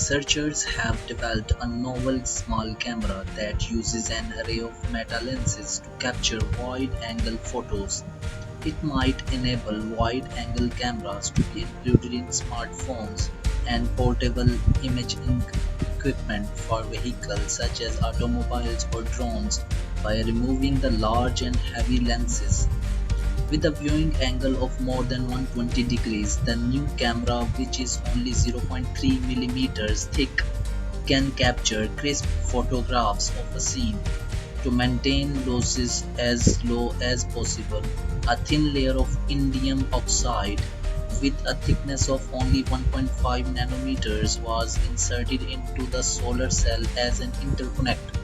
Researchers have developed a novel small camera that uses an array of metalenses to capture wide-angle photos. It might enable wide-angle cameras to be included in smartphones and portable imaging equipment for vehicles such as automobiles or drones by removing the large and heavy lenses. With a viewing angle of more than 120 degrees, the new camera, which is only 0.3 millimeters thick, can capture crisp photographs of a scene. To maintain losses as low as possible, a thin layer of indium oxide with a thickness of only 1.5 nanometers was inserted into the solar cell as an interconnect.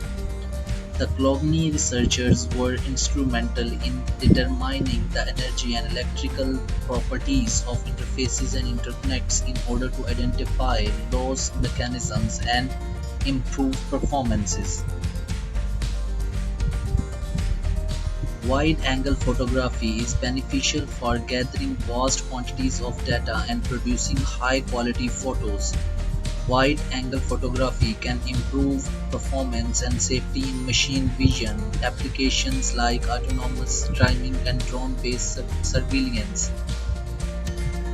The Cloughney researchers were instrumental in determining the energy and electrical properties of interfaces and interconnects in order to identify loss mechanisms and improve performances. Wide-angle photography is beneficial for gathering vast quantities of data and producing high-quality photos. Wide-angle photography can improve performance and safety in machine vision applications like autonomous driving and drone-based surveillance.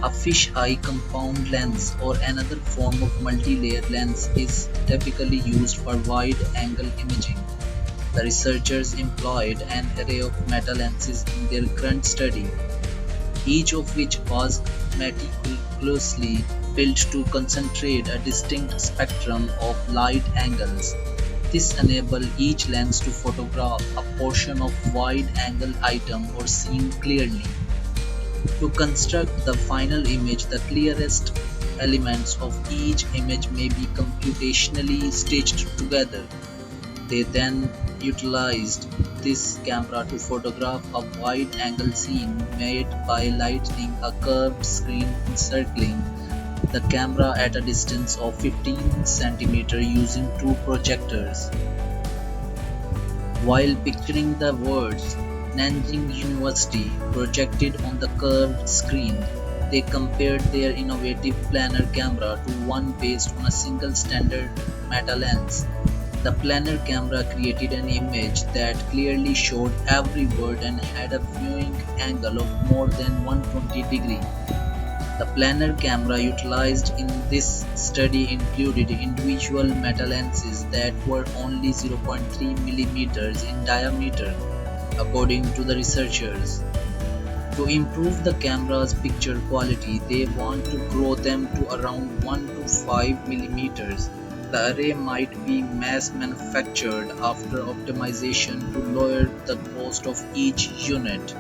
A fisheye compound lens or another form of multi-layer lens is typically used for wide-angle imaging. The researchers employed an array of metalenses in their current study, each of which was meticulously built to concentrate a distinct spectrum of light angles. This enables each lens to photograph a portion of wide-angle item or scene clearly. To construct the final image, the clearest elements of each image may be computationally stitched together. They then utilized this camera to photograph a wide-angle scene made by lighting a curved screen encircling the camera at a distance of 15 centimeters using two projectors. While picturing the words Nanjing University projected on the curved screen, they compared their innovative planar camera to one based on a single standard metalens. The planar camera created an image that clearly showed every word and had a viewing angle of more than 120 degrees. The planar camera utilized in this study included individual metalenses that were only 0.3 millimeters in diameter, according to the researchers. To improve the camera's picture quality, they want to grow them to around 1 to 5 millimeters. The array might be mass manufactured after optimization to lower the cost of each unit.